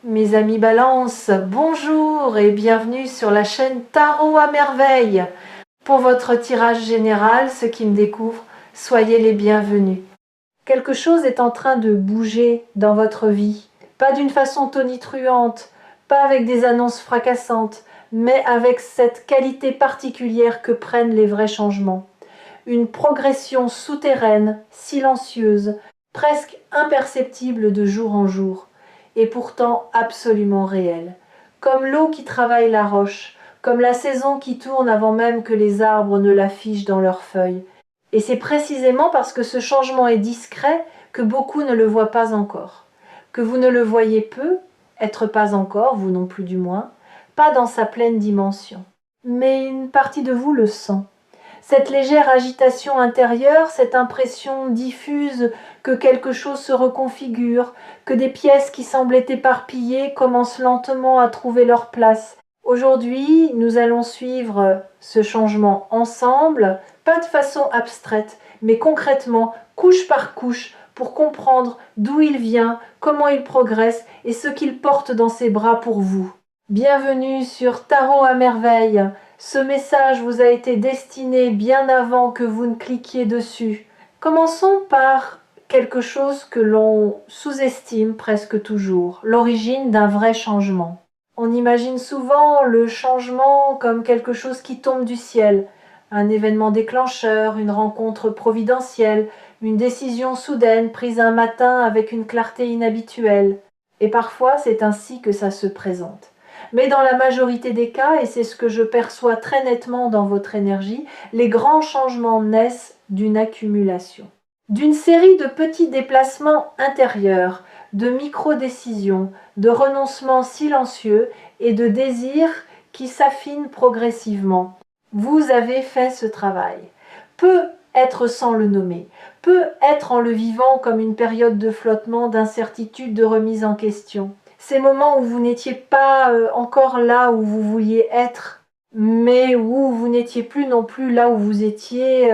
Mes amis Balance, bonjour et bienvenue sur la chaîne Tarot à merveille. Pour votre tirage général, ceux qui me découvrent, soyez les bienvenus. Quelque chose est en train de bouger dans votre vie. Pas d'une façon tonitruante, pas avec des annonces fracassantes, mais avec cette qualité particulière que prennent les vrais changements. Une progression souterraine, silencieuse, presque imperceptible de jour en jour, et pourtant absolument réelle. Comme l'eau qui travaille la roche, comme la saison qui tourne avant même que les arbres ne l'affichent dans leurs feuilles. Et c'est précisément parce que ce changement est discret que beaucoup ne le voient pas encore. Que vous ne le voyez peu, être pas encore, vous non plus du moins, pas dans sa pleine dimension. Mais une partie de vous le sent. Cette légère agitation intérieure, cette impression diffuse que quelque chose se reconfigure, que des pièces qui semblaient éparpillées commencent lentement à trouver leur place. Aujourd'hui, nous allons suivre ce changement ensemble, pas de façon abstraite, mais concrètement, couche par couche, pour comprendre d'où il vient, comment il progresse et ce qu'il porte dans ses bras pour vous. Bienvenue sur Tarot à merveille. Ce message vous a été destiné bien avant que vous ne cliquiez dessus. Commençons par quelque chose que l'on sous-estime presque toujours, l'origine d'un vrai changement. On imagine souvent le changement comme quelque chose qui tombe du ciel, un événement déclencheur, une rencontre providentielle, une décision soudaine prise un matin avec une clarté inhabituelle. Et parfois c'est ainsi que ça se présente. Mais dans la majorité des cas, et c'est ce que je perçois très nettement dans votre énergie, les grands changements naissent d'une accumulation. D'une série de petits déplacements intérieurs, de micro-décisions, de renoncements silencieux et de désirs qui s'affinent progressivement. Vous avez fait ce travail. Peut être sans le nommer, peut être en le vivant comme une période de flottement, d'incertitude, de remise en question. Ces moments où vous n'étiez pas encore là où vous vouliez être, mais où vous n'étiez plus non plus là où vous étiez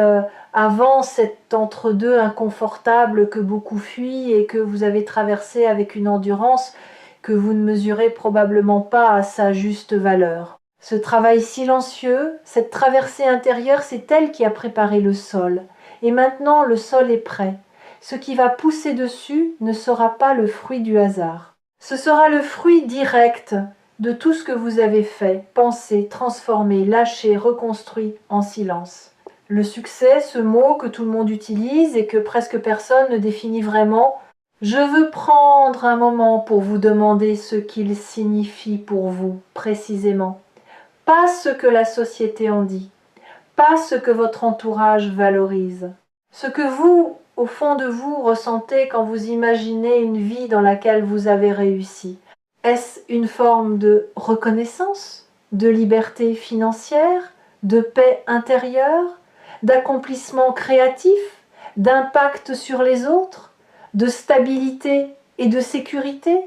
avant cet entre-deux inconfortable que beaucoup fuient et que vous avez traversé avec une endurance que vous ne mesurez probablement pas à sa juste valeur. Ce travail silencieux, cette traversée intérieure, c'est elle qui a préparé le sol. Et maintenant, le sol est prêt. Ce qui va pousser dessus ne sera pas le fruit du hasard. Ce sera le fruit direct de tout ce que vous avez fait, pensé, transformé, lâché, reconstruit en silence. Le succès, ce mot que tout le monde utilise et que presque personne ne définit vraiment, je veux prendre un moment pour vous demander ce qu'il signifie pour vous, précisément. Pas ce que la société en dit, pas ce que votre entourage valorise. Ce que vous, au fond de vous, ressentez quand vous imaginez une vie dans laquelle vous avez réussi. Est-ce une forme de reconnaissance, de liberté financière, de paix intérieure, d'accomplissement créatif, d'impact sur les autres, de stabilité et de sécurité,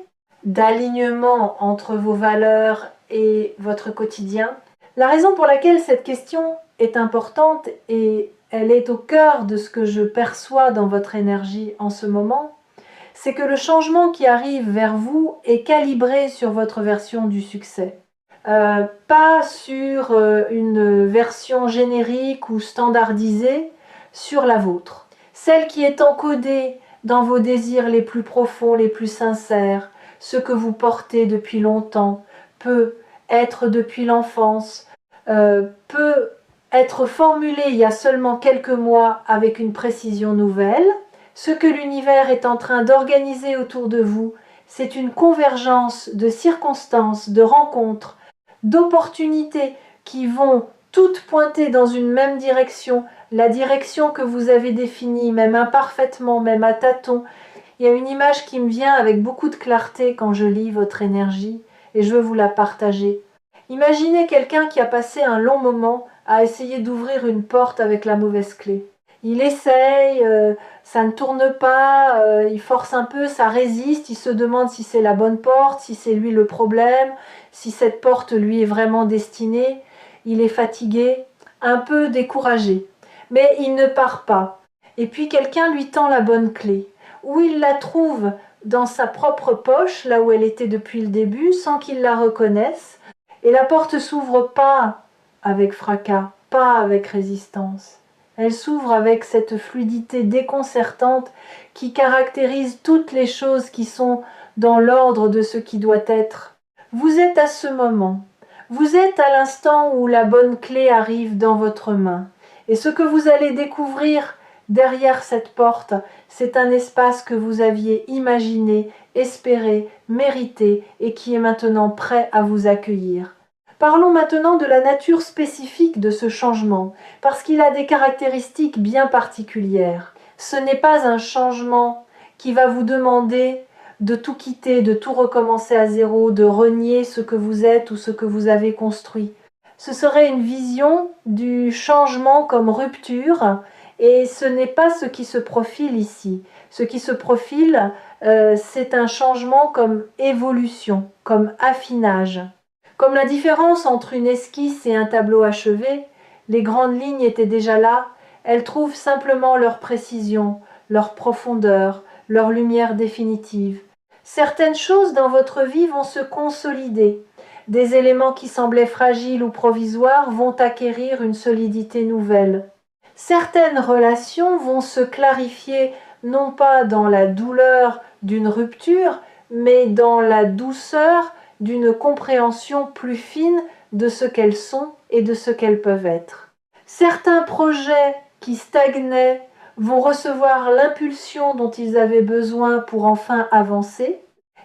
d'alignement entre vos valeurs et votre quotidien? La raison pour laquelle cette question est importante et elle est au cœur de ce que je perçois dans votre énergie en ce moment, c'est que le changement qui arrive vers vous est calibré sur votre version du succès. Pas sur une version générique ou standardisée, sur la vôtre. Celle qui est encodée dans vos désirs les plus profonds, les plus sincères, ce que vous portez depuis longtemps, peut être depuis l'enfance, peut être formulé il y a seulement quelques mois avec une précision nouvelle. Ce que l'univers est en train d'organiser autour de vous, c'est une convergence de circonstances, de rencontres, d'opportunités qui vont toutes pointer dans une même direction, la direction que vous avez définie, même imparfaitement, même à tâtons. Il y a une image qui me vient avec beaucoup de clarté quand je lis votre énergie et je veux vous la partager. Imaginez quelqu'un qui a passé un long moment à essayer d'ouvrir une porte avec la mauvaise clé. Il essaye, ça ne tourne pas, il force un peu, ça résiste, il se demande si c'est la bonne porte, si c'est lui le problème, si cette porte lui est vraiment destinée. Il est fatigué, un peu découragé, mais il ne part pas. Et puis quelqu'un lui tend la bonne clé. Où il la trouve, dans sa propre poche, là où elle était depuis le début, sans qu'il la reconnaisse. Et la porte s'ouvre pas avec fracas, pas avec résistance. Elle s'ouvre avec cette fluidité déconcertante qui caractérise toutes les choses qui sont dans l'ordre de ce qui doit être. Vous êtes à ce moment. Vous êtes à l'instant où la bonne clé arrive dans votre main. Et ce que vous allez découvrir derrière cette porte, c'est un espace que vous aviez imaginé, espéré, mérité et qui est maintenant prêt à vous accueillir. Parlons maintenant de la nature spécifique de ce changement, parce qu'il a des caractéristiques bien particulières. Ce n'est pas un changement qui va vous demander de tout quitter, de tout recommencer à zéro, de renier ce que vous êtes ou ce que vous avez construit. Ce serait une vision du changement comme rupture, et ce n'est pas ce qui se profile ici. Ce qui se profile, c'est un changement comme évolution, comme affinage. Comme la différence entre une esquisse et un tableau achevé, les grandes lignes étaient déjà là, elles trouvent simplement leur précision, leur profondeur, leur lumière définitive. Certaines choses dans votre vie vont se consolider. Des éléments qui semblaient fragiles ou provisoires vont acquérir une solidité nouvelle. Certaines relations vont se clarifier non pas dans la douleur d'une rupture, mais dans la douceur d'une compréhension plus fine de ce qu'elles sont et de ce qu'elles peuvent être. Certains projets qui stagnaient vont recevoir l'impulsion dont ils avaient besoin pour enfin avancer,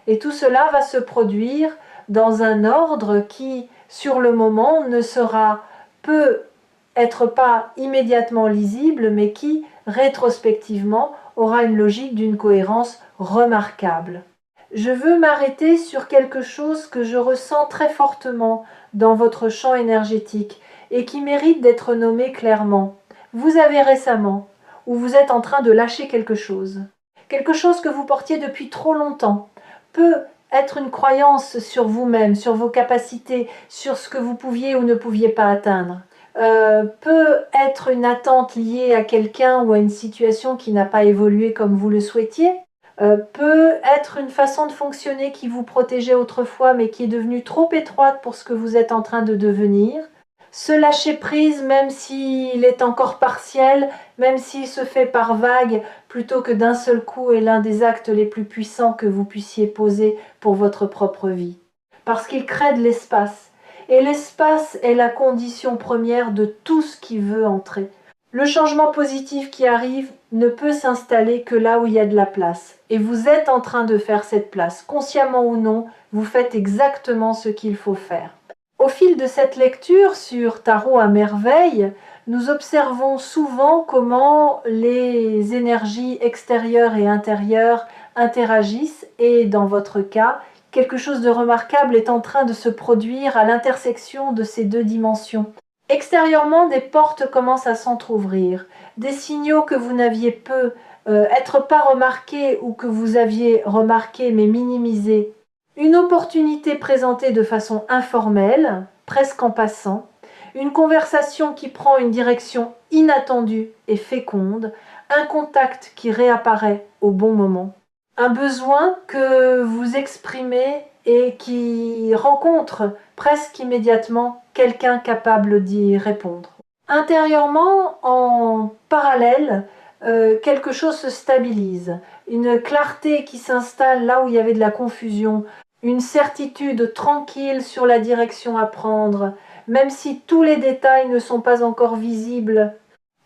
et tout cela va se produire dans un ordre qui, sur le moment, ne sera peut être pas immédiatement lisible, mais qui, rétrospectivement, aura une logique d'une cohérence remarquable. Je veux m'arrêter sur quelque chose que je ressens très fortement dans votre champ énergétique et qui mérite d'être nommé clairement. Vous avez récemment, ou vous êtes en train de lâcher quelque chose que vous portiez depuis trop longtemps, peut être une croyance sur vous-même, sur vos capacités, sur ce que vous pouviez ou ne pouviez pas atteindre. Peut être une attente liée à quelqu'un ou à une situation qui n'a pas évolué comme vous le souhaitiez, peut être une façon de fonctionner qui vous protégeait autrefois mais qui est devenue trop étroite pour ce que vous êtes en train de devenir. Se lâcher prise même s'il est encore partiel, même s'il se fait par vagues plutôt que d'un seul coup est l'un des actes les plus puissants que vous puissiez poser pour votre propre vie. Parce qu'il crée de l'espace. Et l'espace est la condition première de tout ce qui veut entrer. Le changement positif qui arrive ne peut s'installer que là où il y a de la place. Et vous êtes en train de faire cette place. Consciemment ou non, vous faites exactement ce qu'il faut faire. Au fil de cette lecture sur Tarot à merveille, nous observons souvent comment les énergies extérieures et intérieures interagissent et, dans votre cas, quelque chose de remarquable est en train de se produire à l'intersection de ces deux dimensions. Extérieurement, des portes commencent à s'entr'ouvrir, des signaux que vous n'aviez peu être pas remarqués ou que vous aviez remarqués mais minimisés. Une opportunité présentée de façon informelle, presque en passant, une conversation qui prend une direction inattendue et féconde, un contact qui réapparaît au bon moment, un besoin que vous exprimez et qui rencontre presque immédiatement quelqu'un capable d'y répondre. Intérieurement, en parallèle, quelque chose se stabilise, une clarté qui s'installe là où il y avait de la confusion, une certitude tranquille sur la direction à prendre, même si tous les détails ne sont pas encore visibles,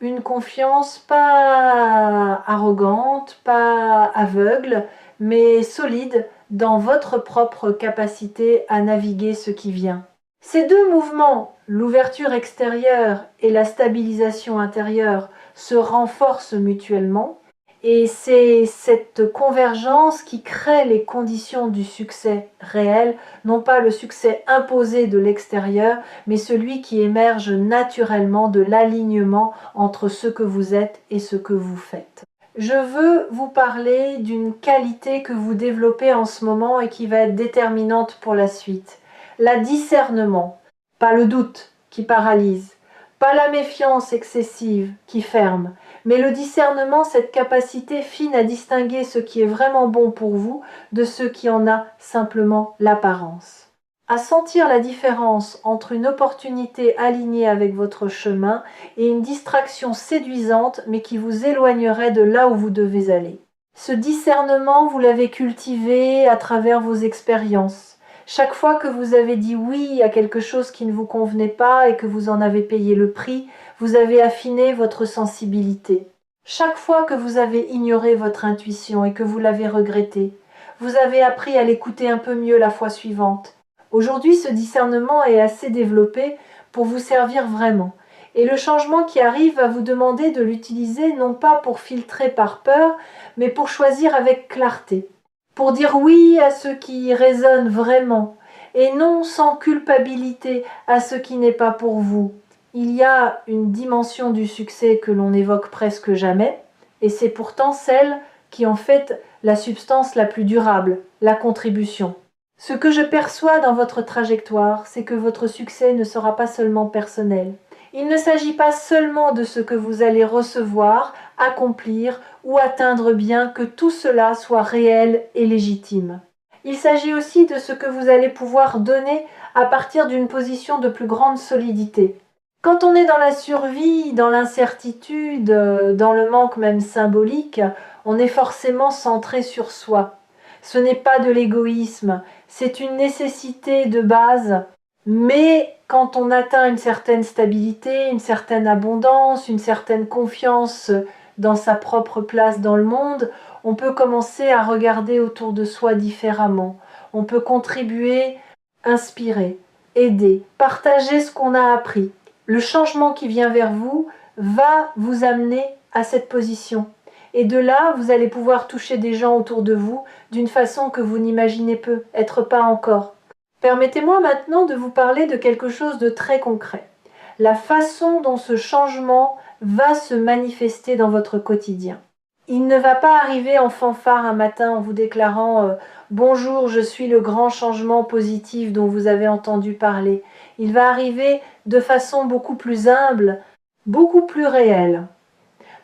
une confiance pas arrogante, pas aveugle, mais solide dans votre propre capacité à naviguer ce qui vient. Ces deux mouvements, l'ouverture extérieure et la stabilisation intérieure, se renforcent mutuellement. Et c'est cette convergence qui crée les conditions du succès réel, non pas le succès imposé de l'extérieur, mais celui qui émerge naturellement de l'alignement entre ce que vous êtes et ce que vous faites. Je veux vous parler d'une qualité que vous développez en ce moment et qui va être déterminante pour la suite. La discernement, pas le doute qui paralyse, pas la méfiance excessive qui ferme, Mais le discernement, cette capacité fine à distinguer ce qui est vraiment bon pour vous de ce qui en a simplement l'apparence. À sentir la différence entre une opportunité alignée avec votre chemin et une distraction séduisante mais qui vous éloignerait de là où vous devez aller. Ce discernement, vous l'avez cultivé à travers vos expériences. Chaque fois que vous avez dit oui à quelque chose qui ne vous convenait pas et que vous en avez payé le prix, vous avez affiné votre sensibilité. Chaque fois que vous avez ignoré votre intuition et que vous l'avez regretté, vous avez appris à l'écouter un peu mieux la fois suivante. Aujourd'hui, ce discernement est assez développé pour vous servir vraiment. Et le changement qui arrive va vous demander de l'utiliser non pas pour filtrer par peur, mais pour choisir avec clarté. Pour dire oui à ce qui résonne vraiment, et non sans culpabilité à ce qui n'est pas pour vous. Il y a une dimension du succès que l'on n'évoque presque jamais, et c'est pourtant celle qui en fait la substance la plus durable, la contribution. Ce que je perçois dans votre trajectoire, c'est que votre succès ne sera pas seulement personnel. Il ne s'agit pas seulement de ce que vous allez recevoir, accomplir ou atteindre bien que tout cela soit réel et légitime. Il s'agit aussi de ce que vous allez pouvoir donner à partir d'une position de plus grande solidité. Quand on est dans la survie, dans l'incertitude, dans le manque même symbolique, on est forcément centré sur soi. Ce n'est pas de l'égoïsme, c'est une nécessité de base. Mais quand on atteint une certaine stabilité, une certaine abondance, une certaine confiance dans sa propre place dans le monde, on peut commencer à regarder autour de soi différemment. On peut contribuer, inspirer, aider, partager ce qu'on a appris. Le changement qui vient vers vous va vous amener à cette position. Et de là, vous allez pouvoir toucher des gens autour de vous d'une façon que vous n'imaginez peut-être pas encore. Permettez-moi maintenant de vous parler de quelque chose de très concret. La façon dont ce changement va se manifester dans votre quotidien. Il ne va pas arriver en fanfare un matin en vous déclarant bonjour, je suis le grand changement positif dont vous avez entendu parler. Il va arriver de façon beaucoup plus humble, beaucoup plus réelle,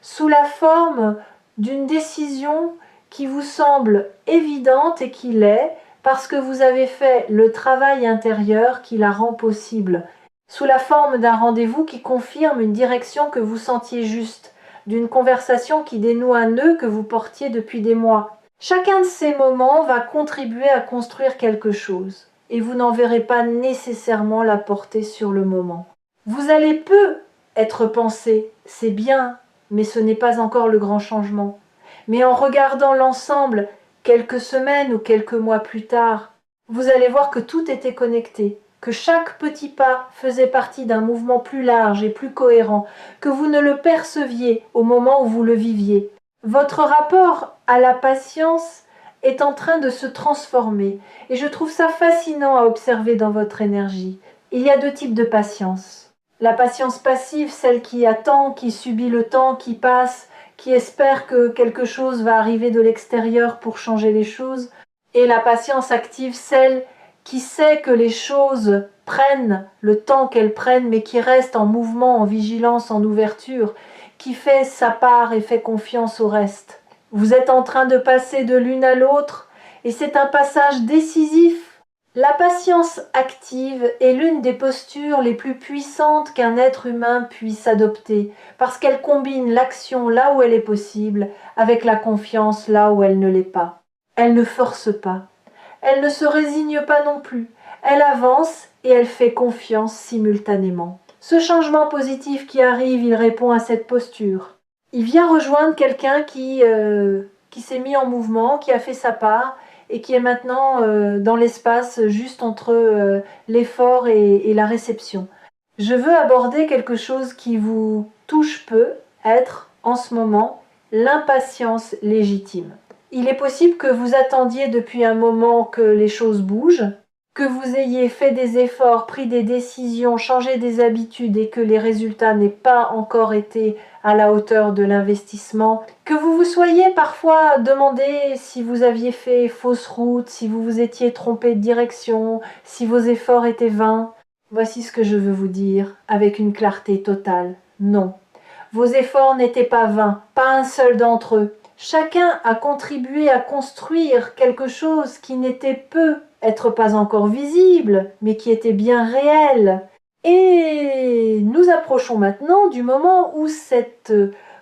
sous la forme d'une décision qui vous semble évidente et qui l'est, parce que vous avez fait le travail intérieur qui la rend possible, sous la forme d'un rendez-vous qui confirme une direction que vous sentiez juste, d'une conversation qui dénoue un nœud que vous portiez depuis des mois. Chacun de ces moments va contribuer à construire quelque chose, et vous n'en verrez pas nécessairement la portée sur le moment. Vous allez peu être pensé, c'est bien, mais ce n'est pas encore le grand changement. Mais en regardant l'ensemble, quelques semaines ou quelques mois plus tard, vous allez voir que tout était connecté, que chaque petit pas faisait partie d'un mouvement plus large et plus cohérent, que vous ne le perceviez au moment où vous le viviez. Votre rapport à la patience est en train de se transformer et je trouve ça fascinant à observer dans votre énergie. Il y a deux types de patience. La patience passive, celle qui attend, qui subit le temps, qui passe, qui espère que quelque chose va arriver de l'extérieur pour changer les choses, et la patience active, celle qui sait que les choses prennent le temps qu'elles prennent, mais qui reste en mouvement, en vigilance, en ouverture, qui fait sa part et fait confiance au reste. Vous êtes en train de passer de l'une à l'autre, et c'est un passage décisif. La patience active est l'une des postures les plus puissantes qu'un être humain puisse adopter, parce qu'elle combine l'action là où elle est possible, avec la confiance là où elle ne l'est pas. Elle ne force pas. Elle ne se résigne pas non plus. Elle avance et elle fait confiance simultanément. Ce changement positif qui arrive, il répond à cette posture. Il vient rejoindre quelqu'un qui s'est mis en mouvement, qui a fait sa part, et qui est maintenant dans l'espace juste entre l'effort et la réception. Je veux aborder quelque chose qui vous touche peu, être en ce moment l'impatience légitime. Il est possible que vous attendiez depuis un moment que les choses bougent, que vous ayez fait des efforts, pris des décisions, changé des habitudes et que les résultats n'aient pas encore été à la hauteur de l'investissement, que vous vous soyez parfois demandé si vous aviez fait fausse route, si vous vous étiez trompé de direction, si vos efforts étaient vains. Voici ce que je veux vous dire avec une clarté totale. Non. Vos efforts n'étaient pas vains, pas un seul d'entre eux. Chacun a contribué à construire quelque chose qui n'était peut être pas encore visible, mais qui était bien réel. Et nous approchons maintenant du moment où cette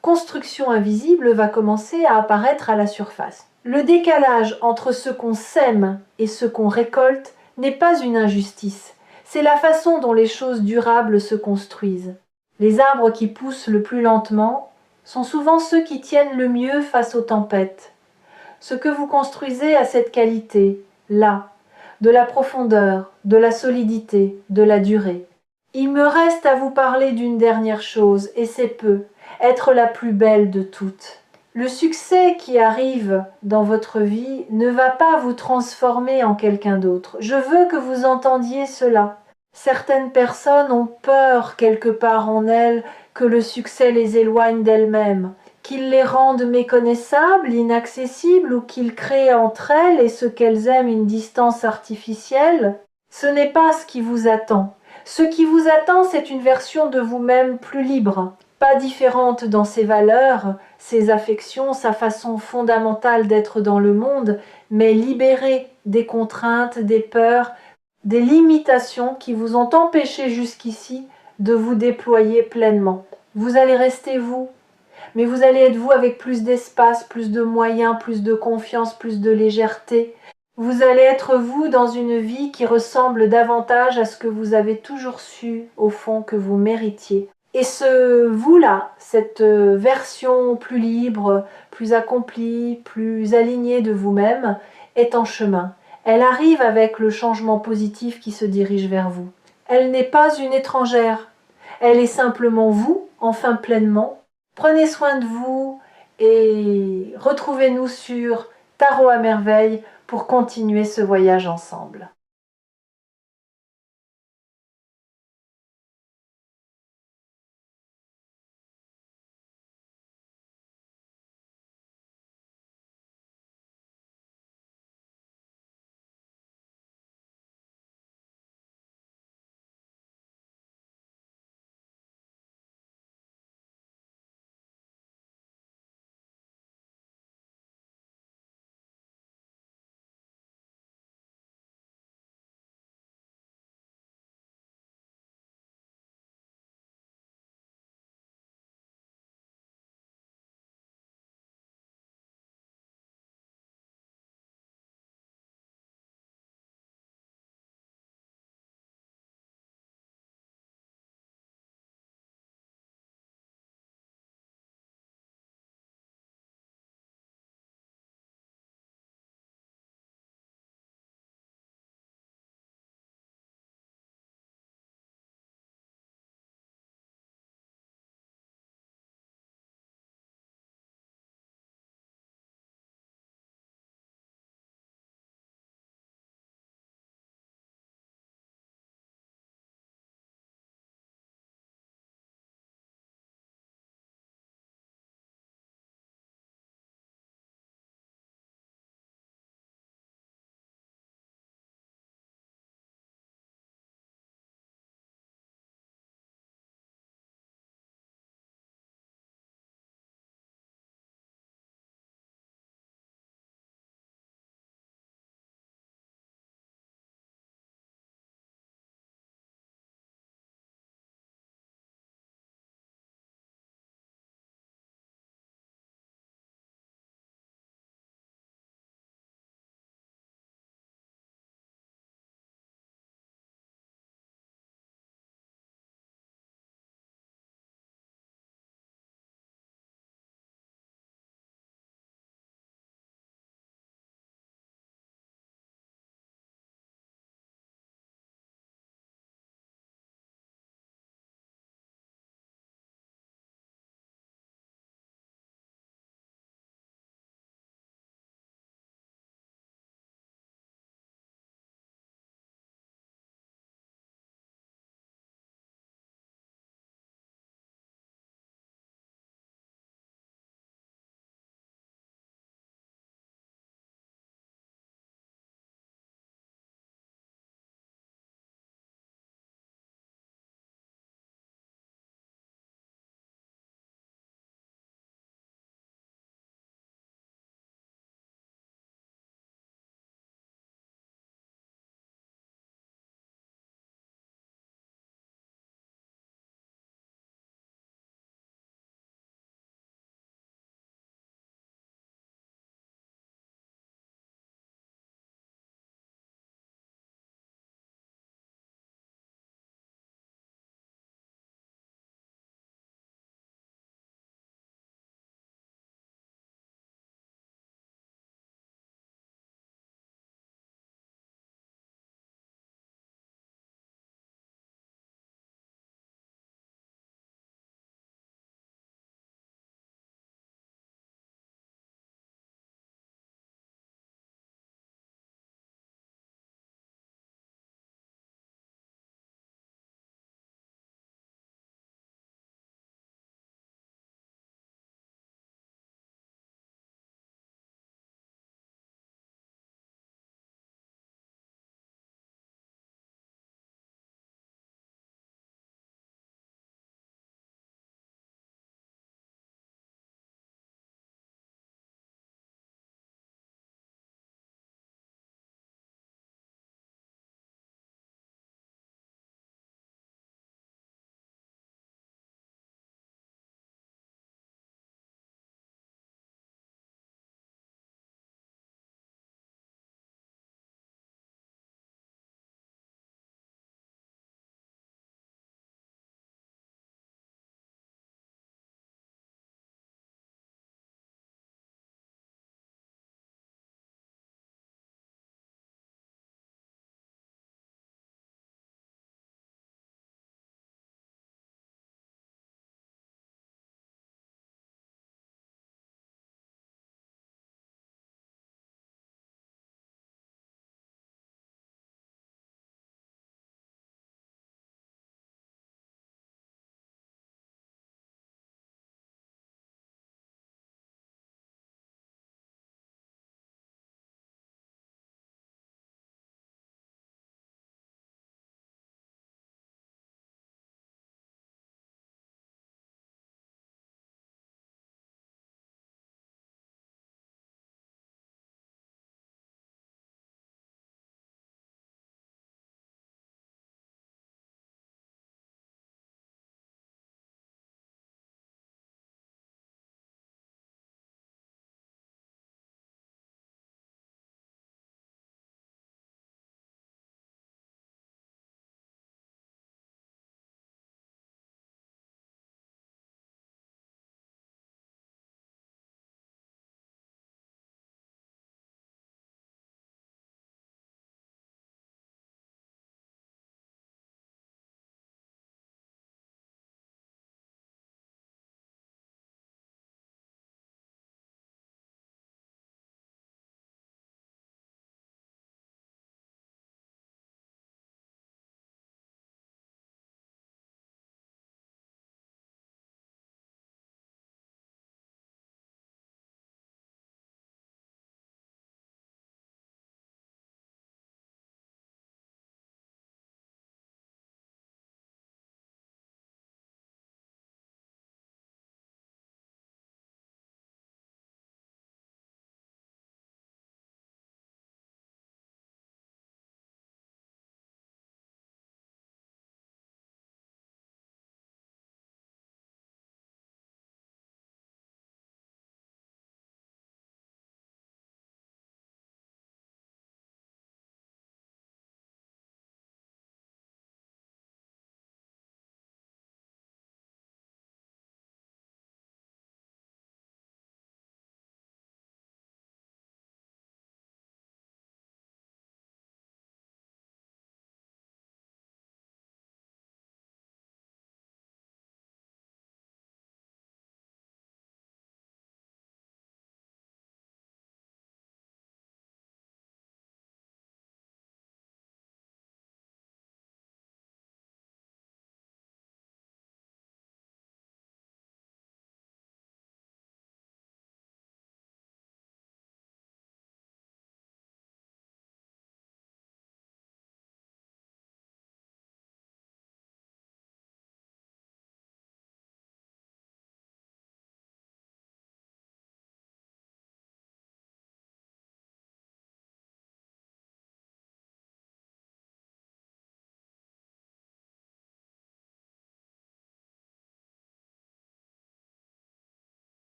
construction invisible va commencer à apparaître à la surface. Le décalage entre ce qu'on sème et ce qu'on récolte n'est pas une injustice, c'est la façon dont les choses durables se construisent. Les arbres qui poussent le plus lentement sont souvent ceux qui tiennent le mieux face aux tempêtes. Ce que vous construisez a cette qualité, là, de la profondeur, de la solidité, de la durée. Il me reste à vous parler d'une dernière chose, et c'est peu, être la plus belle de toutes. Le succès qui arrive dans votre vie ne va pas vous transformer en quelqu'un d'autre. Je veux que vous entendiez cela. Certaines personnes ont peur quelque part en elles que le succès les éloigne d'elles-mêmes, qu'il les rende méconnaissables, inaccessibles ou qu'il crée entre elles et ce qu'elles aiment une distance artificielle. Ce n'est pas ce qui vous attend. Ce qui vous attend, c'est une version de vous-même plus libre, pas différente dans ses valeurs, ses affections, sa façon fondamentale d'être dans le monde, mais libérée des contraintes, des peurs, des limitations qui vous ont empêché jusqu'ici de vous déployer pleinement. Vous allez rester vous, mais vous allez être vous avec plus d'espace, plus de moyens, plus de confiance, plus de légèreté. Vous allez être vous dans une vie qui ressemble davantage à ce que vous avez toujours su, au fond, que vous méritiez. Et ce vous-là, cette version plus libre, plus accomplie, plus alignée de vous-même, est en chemin. Elle arrive avec le changement positif qui se dirige vers vous. Elle n'est pas une étrangère. Elle est simplement vous, enfin pleinement. Prenez soin de vous et retrouvez-nous sur Tarot à merveille pour continuer ce voyage ensemble.